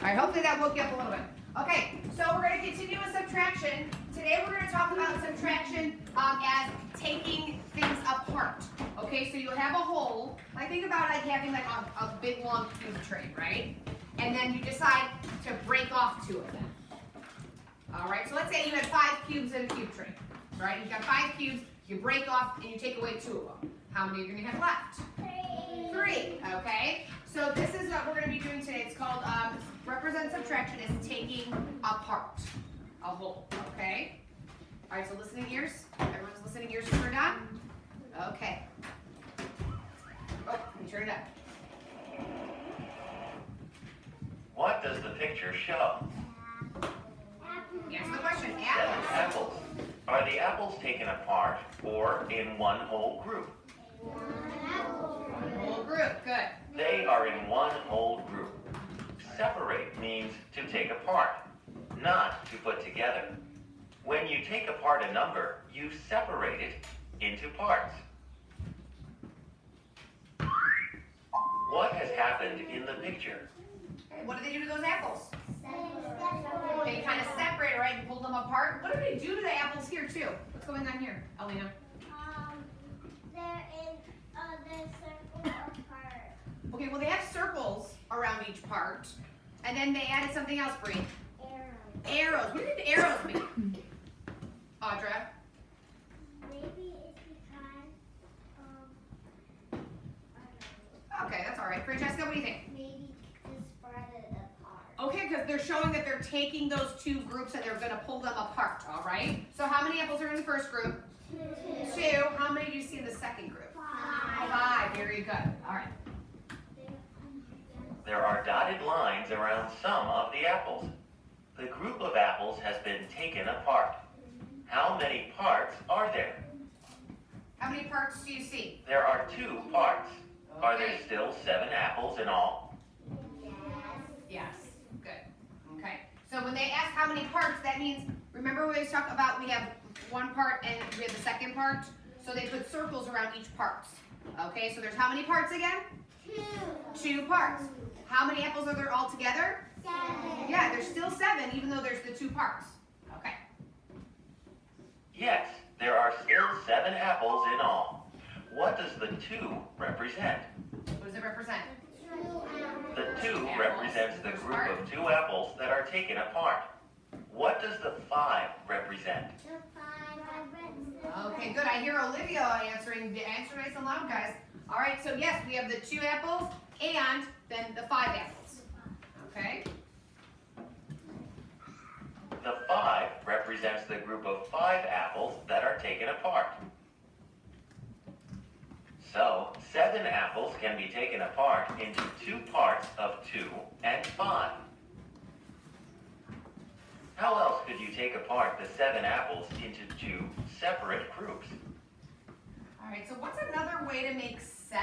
right, hopefully that woke you up a little bit. Okay, so we're going to continue with subtraction. Today we're going to talk about subtraction as taking things apart. Okay, so you have a whole. Like think about like having like a big long cube tray, right? And then you decide to break off 2 of them. All right, so let's say you had 5 cubes in a cube tray, right? You've got 5 cubes, you break off and you take away 2 of them. How many are you going to have left? 3, okay? So this is what we're going to be doing today. It's called represent subtraction is taking apart a whole, okay? All right, so listening ears. Everyone's listening ears turned on? Okay. Oh, let me turn it up. What does the picture show? Answer the question. 7 Apples. apples. Are the apples taken apart or in one whole group? One whole group. Good. They are in one whole group. Separate means to take apart, not to put together. When you take apart a number, you separate it into parts. What has happened in the picture? Okay, what did they do to those apples? They kind of separated, right, and pulled them apart. What did they do to the apples here, too? What's going on here, Alina? They're in the circle apart. Okay, well, they have circles around each part, and then they added something else, Bree. Arrows. Arrows. What did the arrows mean? Audra? Maybe it's because, I don't know. Okay, that's all right. Francesca, what do you think? Maybe to spread it apart. Okay, because they're showing that they're taking those 2 groups and they're going to pull them apart, all right? So how many apples are in the first group? 2. How many do you see in the second group? 5. Very good. All right. There are dotted lines around some of the apples. The group of apples has been taken apart. How many parts are there? How many parts do you see? There are 2 parts. Are there Okay. still 7 apples in all? Yes. Good. Okay. So when they ask how many parts, that means, remember we always talk about we have 1 part and we have the second part? So they put circles around each part. Okay, so there's how many parts again? 2 parts. How many apples are there all together? 7. Yeah, there's still 7 even though there's the 2 parts. Okay. Yes, there are still 7 apples in all. What does the 2 represent? What does it represent? The 2 represents the group of 2 apples that are taken apart. What does the 5 represent? The 5 represents. Okay, good. I hear Olivia answering. Answer nice and loud, guys. All right, so yes, we have the 2 apples and then the 5 apples. Okay? The 5 represents the group of 5 apples that are taken apart. So, 7 apples can be taken apart into 2 parts of 2 and 5. How else could you take apart the 7 apples into 2 separate groups? All right, so what's another way to make 7?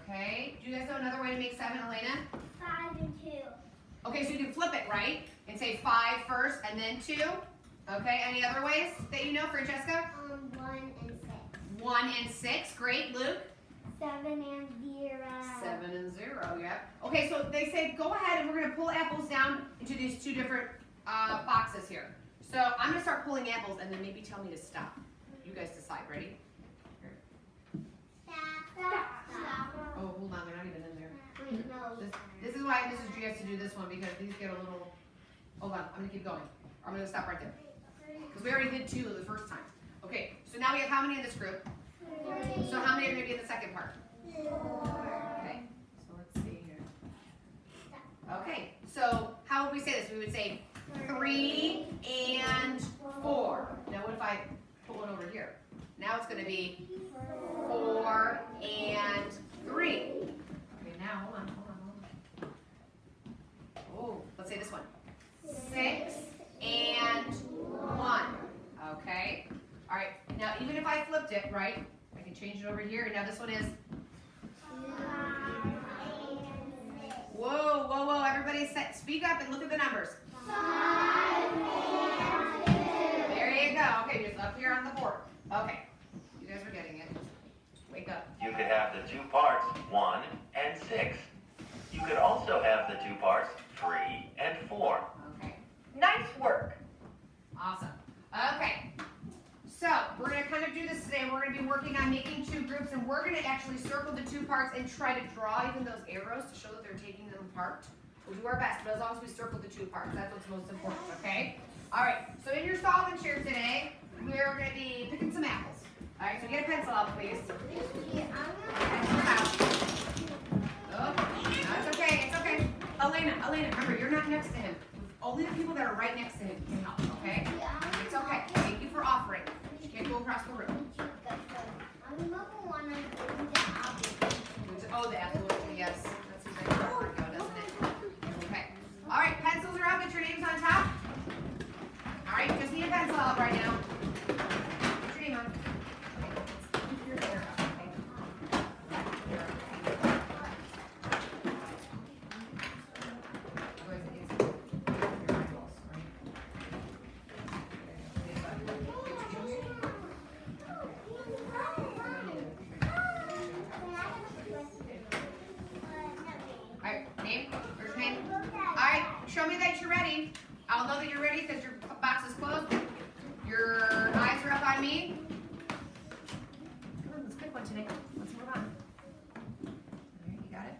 Okay, do you guys know another way to make 7, Elena? 5 and 2. Okay, so you can flip it, right? And say 5 first and then 2. Okay, any other ways that you know, Francesca? 1 and 6. 1 and 6, great. Luke? 7 and 0. 7 and 0, yep. Okay, so they say go ahead and we're going to pull apples down into these 2 different boxes here. So I'm going to start pulling apples and then maybe tell me to stop. You guys decide. Ready? Stop. Oh, hold on, they're not even in there. Wait, no. This is why Mrs. G has to do this one because these get a little. Hold on, I'm going to keep going. I'm going to stop right there. Because we already did 2 the first time. Okay, so now we have how many in this group? 3. So how many are going to be in the second part? 4. Okay, so let's see here. Okay, so how would we say this? We would say 3 and 4. Now what if I put one over here? Now it's going to be 4 and 3. Okay, now hold on. Oh, let's say this one. 6 and 1. Okay. All right. Now even if I flipped it, right? I can change it over here. Now this one is. Whoa, whoa, whoa! Everybody, speak up and look at the numbers. 5 and 2. There you go. Okay, just up here on the board. Okay, you guys are getting it. Wake up. You could have the 2 parts, 1 and 6. You could also have have the two parts 3 and 4. Okay. Nice work. Awesome. Okay. So we're going to kind of do this today. We're going to be working on making two groups, and we're going to actually circle the two parts and try to draw even those arrows to show that they're taking them apart. We'll do our best, but as long as we circle the two parts, that's what's most important, okay? All right, so in your solving chair today, we're going to be picking some apples. All right, so get a pencil out, please. Pencil out. Oh, no, it's okay, it's okay. Elena, remember, you're not next to him. Only the people that are right next to him can help, okay? It's okay. Thank you for offering. You can't go across the room. Oh, the apple orchard, yes. That seems like a forever ago, doesn't it? Okay. All right, pencils are up. Get your names on top. All right, you just need a pencil out right now. Put your name on. Keep your hair up, okay? All right, name? Where's your name? All right, show me that you're ready. I'll know that you're ready because your box is closed. Your eyes are up on me. Come on, let's pick one today. Let's move on. All right, you got it?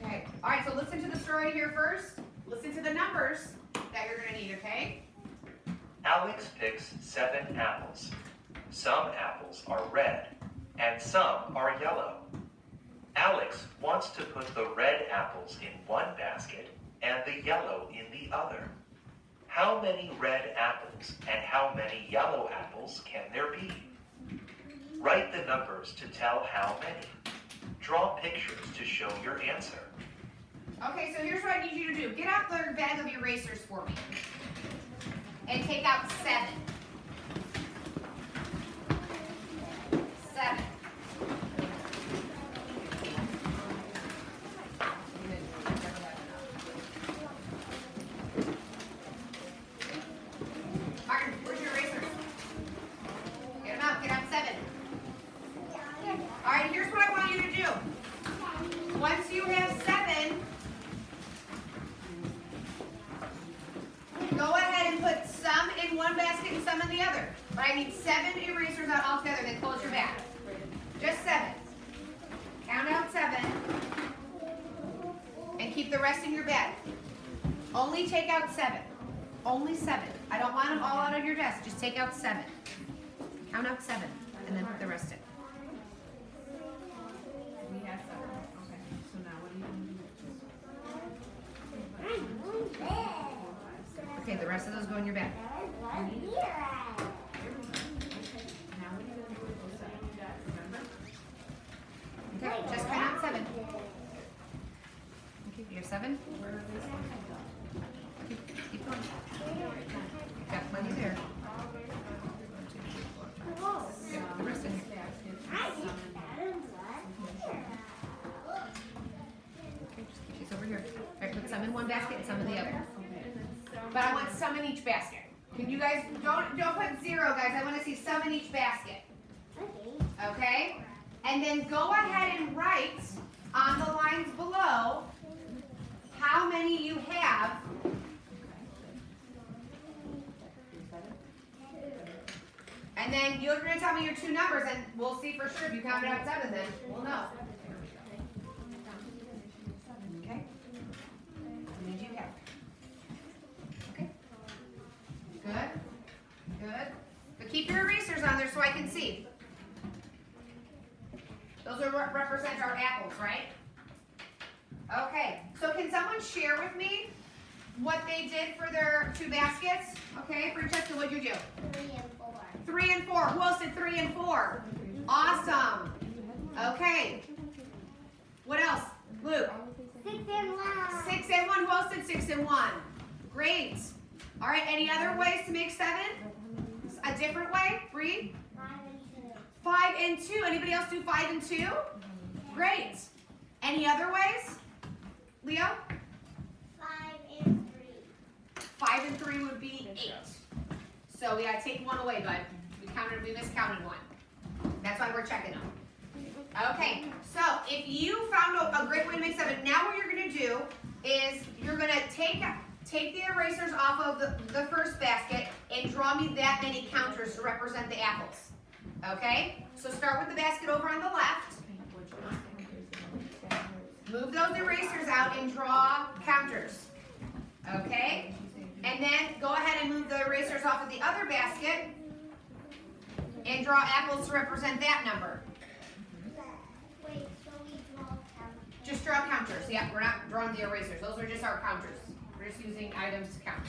Okay. All right, so listen to the story here first. Listen to the numbers that you're going to need, okay? Alex picks 7 apples. Some apples are red, and some are yellow. Alex wants to put the red apples in one basket and the yellow in the other. How many red apples and how many yellow apples can there be? Write the numbers to tell how many. Draw pictures to show your answer. Okay, so here's what I need you to do. Get out the bag of erasers for me. And take out 7. 7. Martin, where's your erasers? Get them out. Get out 7. All right, here's what I want you to do. Once you have 7, go ahead and put some in one basket and some in the other. But I need 7 erasers out altogether, then close your bag. Just 7. Count out 7. And keep the rest in your bag. Only take out 7. Only 7. I don't want them all out of your desk. Just take out 7. Count out 7, and then put the rest in. We have 7. Okay. So now what are you going to do? Okay, the rest of those go in your bag. Now what are you going to do with those 7 you got? Remember? Okay, just count out 7. Okay, you have 7? Where are these ones go? Keep going. You've got plenty there. 1, 2, 3, 4, 5, 6. Get the rest in here. Okay, she's over here. All right, put some in one basket and some in the other. But I want some in each basket. Can you guys, don't put 0, guys. I want to see some in each basket. Okay? And then go ahead and write on the lines below how many you have. And then you're going to tell me your 2 numbers, and we'll see for sure if you counted out 7, then we'll know. Okay? How many do you have? Okay? Good? Good? But keep your erasers on there so I can see. Those are what represent our apples, right? Okay, so can someone share with me what they did for their 2 baskets? Okay, Francesca, what'd you do? 3 and 4. 3 and 4. Who else did 3 and 4? Awesome. Okay. What else? Luke. 6 and 1. 6 and 1. Who else did 6 and 1? Great. All right, any other ways to make 7? A different way? Bree? 5 and 2. 5 and 2. Anybody else do 5 and 2? Great. Any other ways? Leo? 5 and 3. 5 and 3 would be 8. So we gotta take 1 away, bud. We miscounted 1. That's why we're checking them. Okay, so if you found a great way to make 7, now what you're gonna take the erasers off of the first basket and draw me that many counters to represent the apples. Okay? So start with the basket over on the left. Move those erasers out and draw counters. Okay? And then go ahead and move the erasers off of the other basket and draw apples to represent that number. Wait, so we draw counters. Just draw counters. Yeah, we're not drawing the erasers. Those are just our counters. We're just using items to count.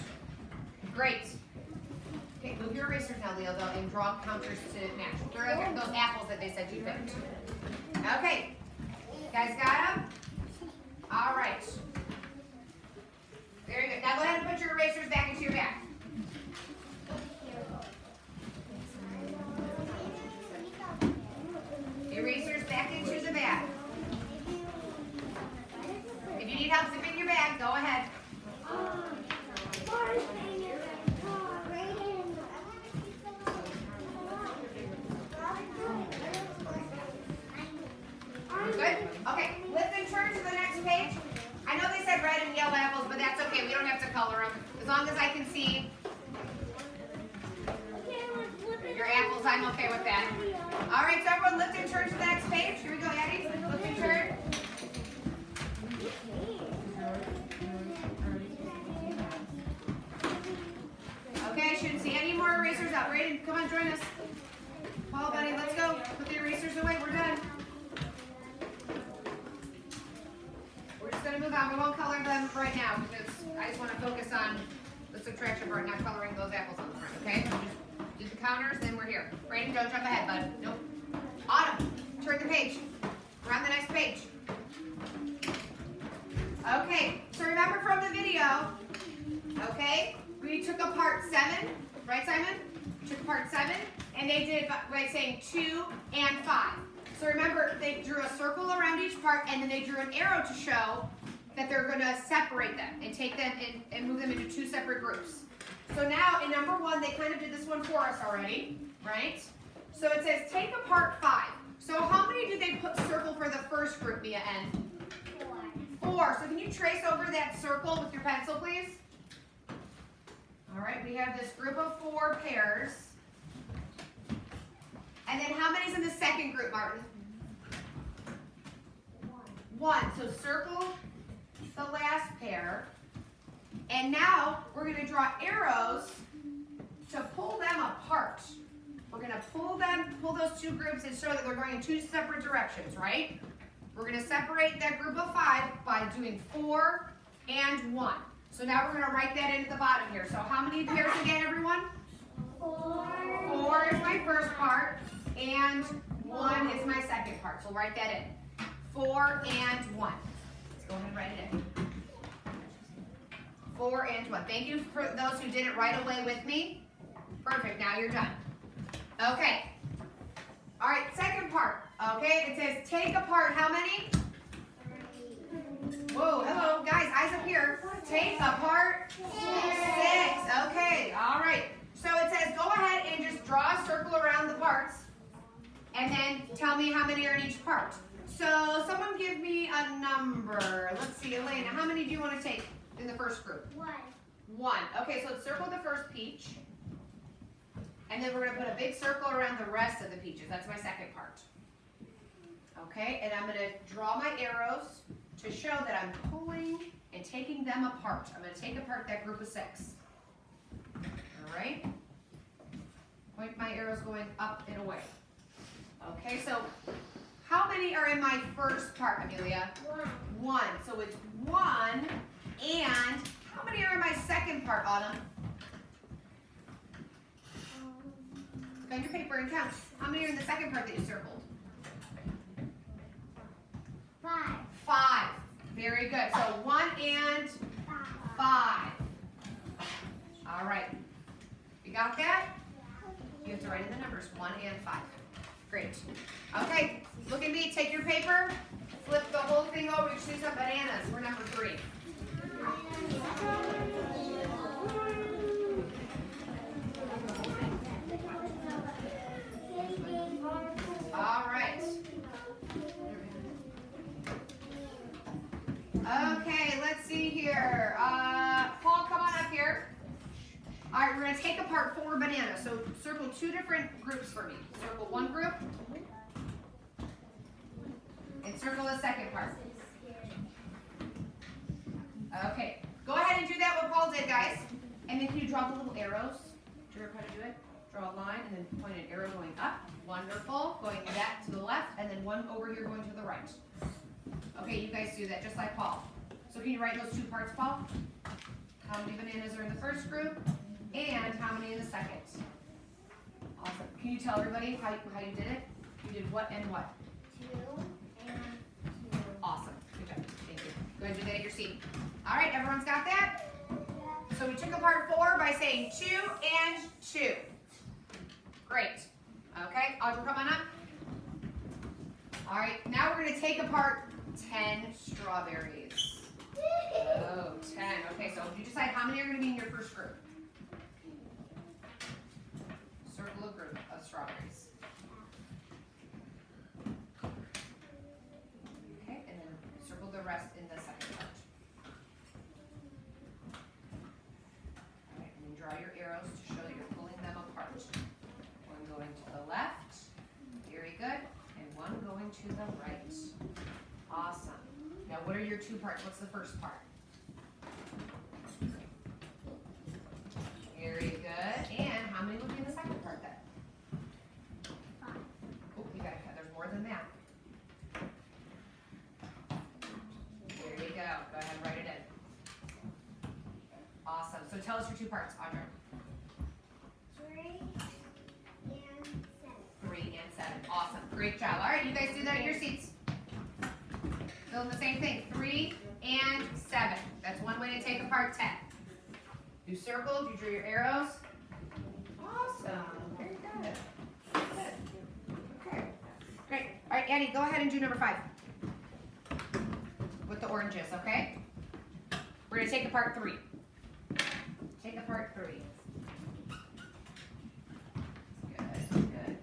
Great. Okay, move your erasers now, Leo, though, and draw counters to match. They're those apples that they said you picked. Okay. You guys got them? All right. Very good. Now go ahead and put your erasers back into your bag. Erasers back into the bag. If you need help zipping your bag, go ahead. Good? Okay, lift and turn to the next page. I know they said red and yellow apples, but that's okay. We don't have to color them. As long as I can see your apples, I'm okay with that. All right, so everyone lift and turn to the next page. Here we go, Addie. Lift and turn. Okay, shouldn't see any more erasers out. Brayden, come on, join us. Paul, buddy, let's go. Put the erasers away. We're done. We're just going to move on. We won't color them right now because I just want to focus on the subtraction part, not coloring those apples on the front, okay? Just do the counters, then we're here. Brayden, don't jump ahead, bud. Nope. Autumn, turn the page. We're on the next page. Okay, so remember from the video, okay, we took apart 7, right, Simon? We took apart 7, and they did by saying 2 and 5. So remember, they drew a circle around each part, and then they drew an arrow to show that they're going to separate them and take them and move them into 2 separate groups. So now in number 1, they kind of did this one for us already, right? So it says take apart 5. So how many did they put circle for the first group, Mia N? 4. So can you trace over that circle with your pencil, please? All right, we have this group of 4 pairs. And then how many's in the second group, Martin? 1. So circle the last pair. And now we're going to draw arrows to pull them apart. We're going to pull those 2 groups and show that they're going in 2 separate directions, right? We're going to separate that group of 5 by doing 4 and 1. So now we're going to write that into the bottom here. So how many pairs again, everyone? 4. 4 is my first part, and 1 is my second part. So write that in. 4 and 1. Let's go ahead and write it in. 4 and 1. Thank you for those who did it right away with me. Perfect. Now you're done. Okay. All right, second part. Okay, it says take apart how many? 3. Whoa, hello, guys, eyes up here. Take apart 6. Okay, all right. So it says go ahead and just draw a circle around the parts and then tell me how many are in each part. So someone give me a number. Let's see, Elena, how many do you want to take in the first group? 1. 1. Okay, so let's circle the first peach. And then we're going to put a big circle around the rest of the peaches. That's my second part. Okay, and I'm going to draw my arrows to show that I'm pulling and taking them apart. I'm going to take apart that group of 6. All right? Point my arrows going up and away. Okay, so how many are in my first part, Amelia? 1. So it's 1, and how many are in my second part, Autumn? Find your paper and count. How many are in the second part that you circled? 5. 5. Very good. So 1 and 5. All right. You got that? You have to write in the numbers 1 and 5. Great. Okay. Look at me. Take your paper. Flip the whole thing over. You choose some bananas. We're number 3. All right. Okay, let's see here. Paul, come All right, we're gonna take apart 4 bananas. So circle 2 different groups for me. Circle one group, and circle the second part. Okay, go ahead and do that what Paul did, guys. And then can you draw the little arrows? Do you remember how to do it? Draw a line and then point an arrow going up. Wonderful. Going back to the left, and then one over here going to the right. Okay, you guys do that just like Paul. So can you write those 2 parts, Paul? How many bananas are in the first group, and how many in the second? Awesome. Can you tell everybody how you did it? You did what and what? 2 and 2. Awesome. Good job. Thank you. Go ahead and do that at your seat. All right, everyone's got that? So we took apart 4 by saying 2 and 2. Great. Okay, Audrey, come on up. All right, now we're going to take apart 10 strawberries. Oh, 10. Okay, so you decide how many are going to be in your first group. Circle a group of strawberries. Okay, and then circle the rest in the second part. All right, and then draw your arrows to show that you're pulling them apart. One going to the left. Very good. And one going to the right. Awesome. Now, what are your 2 parts? What's the first part? Very good. And how many would be in the second part then? 5. Oh, you gotta cut. There's more than that. There you go. Go ahead and write it in. Awesome. So tell us your 2 parts, Audra. 3 and 7. 3 and 7. Awesome. Great job. All right, you guys do that in your seats. Still the same thing. 3 and 7. That's one way to take apart 10. You circled, you drew your arrows. Awesome. Very good. Good. Okay. Great. All right, Annie, go ahead and do number 5. With the oranges, okay? We're going to take apart 3. Take apart 3. Good, good.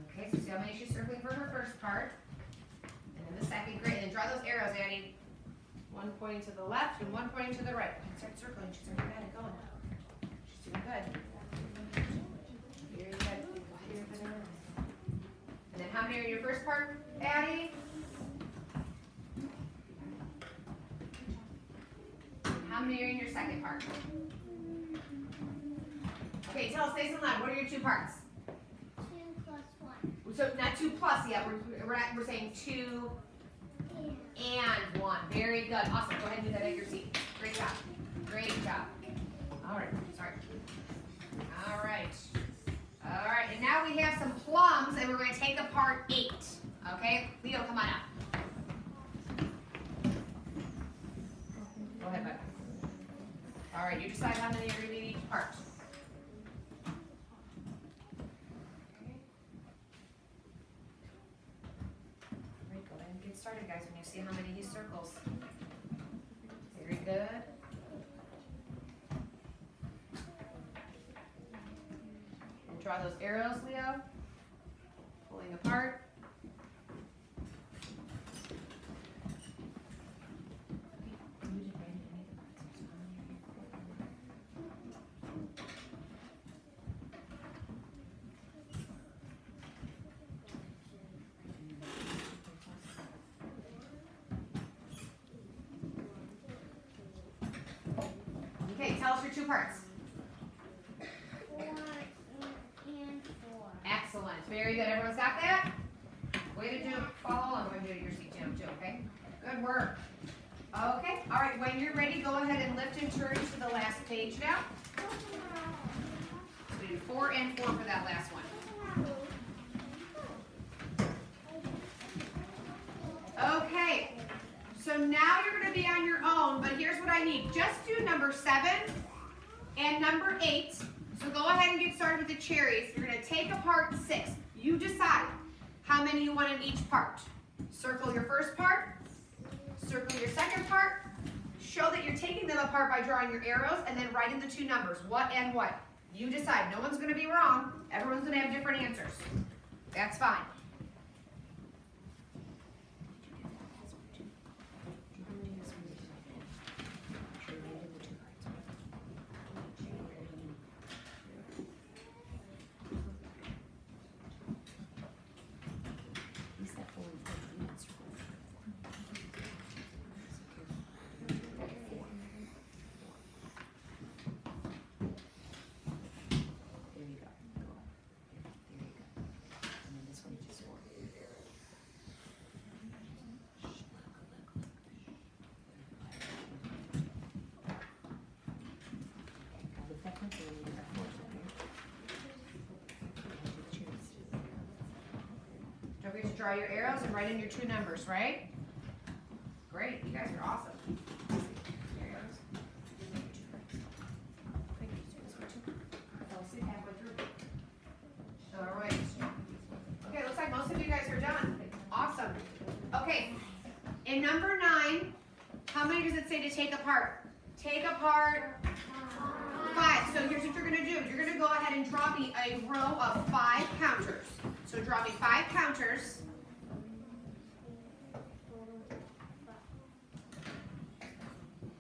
Okay, so see how many she's circling for her first part. And then the second, great. And then draw those arrows, Annie. One pointing to the left and one pointing to the right. Start circling. She's already got it going. She's doing good. Very good. And then how many are in your first part, Addie? How many are in your second part? Okay, tell us nice and loud. What are your 2 parts? 2 plus 1. So not 2 plus yet. We're saying 2 and 1. Very good. Awesome. Go ahead and do that at your seat. Great job. Great job. All right. Sorry. All right. All right. And now we have some plums, and we're going to take apart 8. Okay? Leo, come on up. Go ahead, bud. All right. You decide how many are going to be in each part. Started, guys, when you see how many he circles. Very good. And draw those arrows, Leo. Pulling apart. Okay, tell us your 2 parts. 4 and 4. Excellent. Very good. Everyone's got that? Way to do. Follow along. I'm going to do it your seat, Jim, too, okay? Good work. Okay. All right. When you're ready, go ahead and lift and turn to the last page now. So we do 4 and 4 for that last one. Okay. So now you're going to be on your own, but here's what I need. Just do number 7 and number 8. So go ahead and get started with the cherries. You're going to take apart 6. You decide how many you want in each part. Circle your first part. Circle your second part. Show that you're taking them apart by drawing your arrows and then writing the 2 numbers, what and what. You decide. No one's going to be wrong. Everyone's going to have different answers. That's fine. Don't forget to draw your arrows and write in your two numbers, right? Great, you guys are awesome. All right. Okay, looks like most of you guys are done. Awesome. Okay, in number 9, how many does it say to take apart? Take apart 5. So here's what you're going to do. You're going to go ahead and draw me a row of 5 counters. So draw me 5 counters.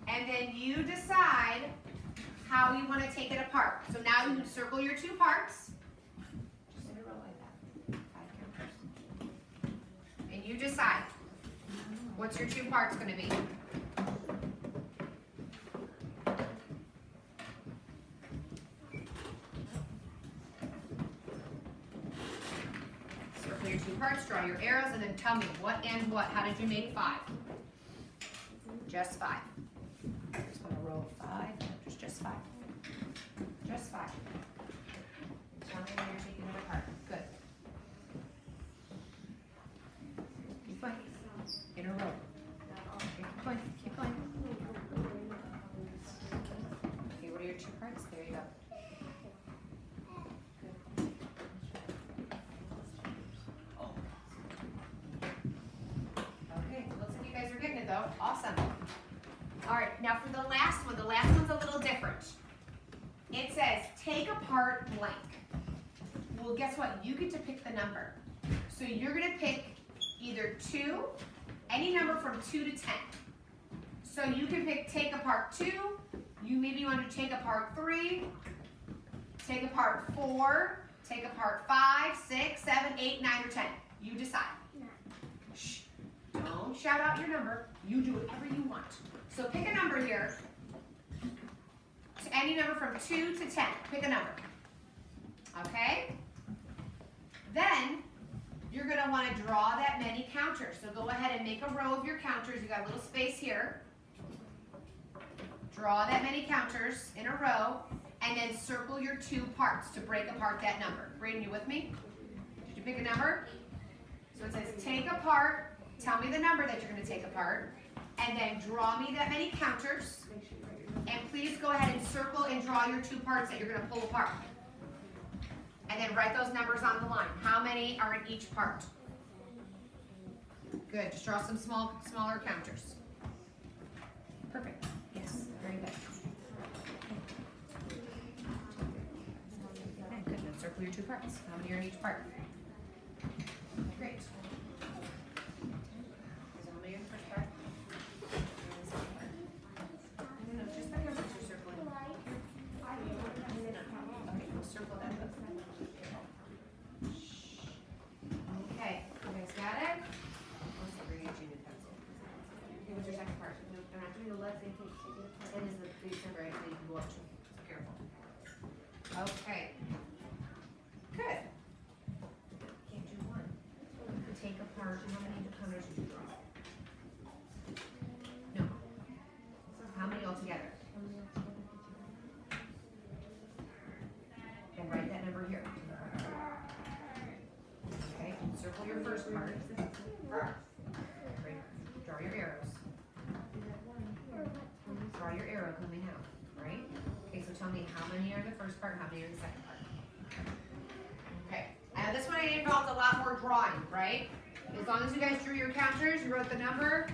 And then you decide how you want to take it apart. So now you circle your 2 parts. Just in a row like that. 5 counters. And you decide what's your 2 parts going to be. Circle your 2 parts, draw your arrows, and then tell me what and what. How did you make 5? Just 5. Just want a row of 5. Just 5. Just 5. Tell me when you're taking it apart. Good. Keep going. In a row. Keep going. Keep going. Okay, what are your 2 parts? There you go. Okay, looks like you guys are getting it though. Awesome. All right, now for the last one. The last one's a little different. It says, take apart blank. Well, guess what? You get to pick the number. So you're going to pick either 2, any number from 2 to 10. So you can pick take apart 2. You maybe want to take apart 3, take apart 4, take apart 5, 6, 7, 8, 9, or 10. You decide. Shh. Don't shout out your number. You do whatever you want. So pick a number here. To any number from 2 to 10. Pick a number. Okay? Then you're going to want to draw that many counters. So go ahead and make a row of your counters. You got a little space here. Draw that many counters in a row, and then circle your 2 parts to break apart that number. Braden, you with me? Did you pick a number? So it says take apart. Tell me the number that you're going to take apart, and then draw me that many counters. And please go ahead and circle and draw your 2 parts that you're going to pull apart. And then write those numbers on the line. How many are in each part? Good. Just draw some smaller counters. Perfect. Yes. Very good. Okay, good. Now circle your 2 parts. How many are in each part? Great. So how many are in the first part? No, just the numbers you're circling. Okay, we'll circle that. Okay, you guys got it? Also, bring your junior pencil. Okay, what's your second part? No, they're not doing the left, they take it. That is the big number, right? So you can go up to. So careful. Okay. Good. Can't do 1. Take apart. How many counters did you draw? No. How many altogether? And write that number here. Okay, circle your first part. Great. Draw your arrows. Draw your arrow coming out, right? Okay, so tell me how many are in the first part and how many are in the second part. Okay, now this one involved a lot more drawing, right? As long as you guys drew your counters, you wrote the number,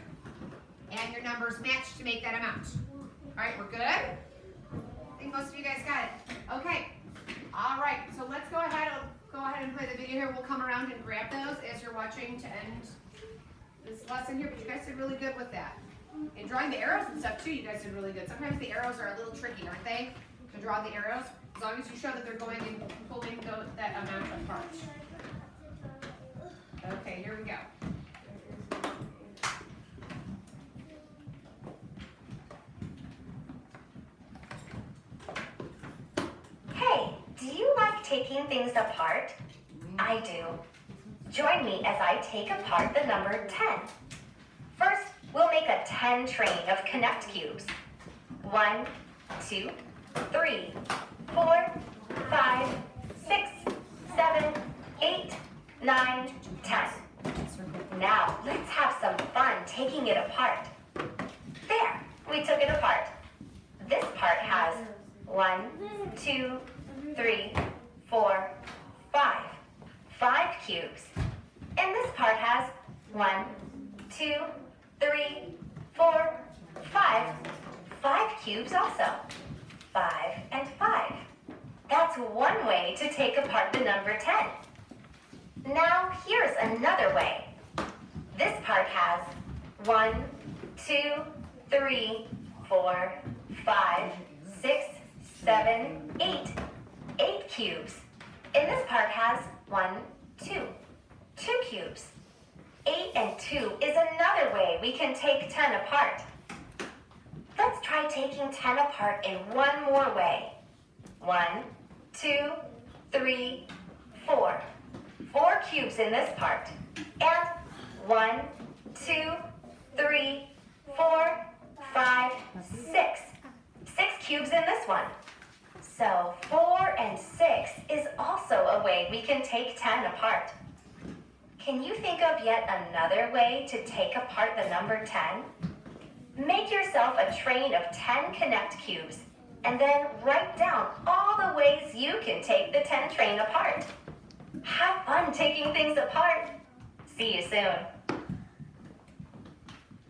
and your numbers matched to make that amount. All right, we're good? I think most of you guys got it. Okay, all right, so let's go ahead and play the video here. We'll come around and grab those as you're watching to end this lesson here, but you guys did really good with that. And drawing the arrows and stuff too, you guys did really good. Sometimes the arrows are a little tricky, aren't they? To draw the arrows, as long as you show that they're going and pulling that amount apart. Okay, here we go. Hey, do you like taking things apart? I do. Join me as I take apart the number 10. First, we'll make a 10 train of connect cubes. 1, 2, 3, 4, 5, 6, 7, 8, 9, 10. Now, let's have some fun taking it apart. There, we took it apart. This part has 1, 2, 3, 4, 5. 5 cubes. And this part has 1, 2, 3, 4, 5. 5 cubes also. 5 and 5. That's one way to take apart the number 10. Now, here's another way. This part has 1, 2, 3, 4, 5, 6, 7, 8. 8 cubes. And this part has 1, 2. 2 cubes. 8 and 2 is another way we can take 10 apart. Let's try taking 10 apart in one more way. 1, 2, 3, 4. 4 cubes in this part. And 1, 2, 3, 4, 5, 6. 6 cubes in this one. So 4 and 6 is also a way we can take 10 apart. Can you think of yet another way to take apart the number 10? Make yourself a train of 10 connect cubes and then write down all the ways you can take the 10 train apart. Have fun taking things apart. See you soon.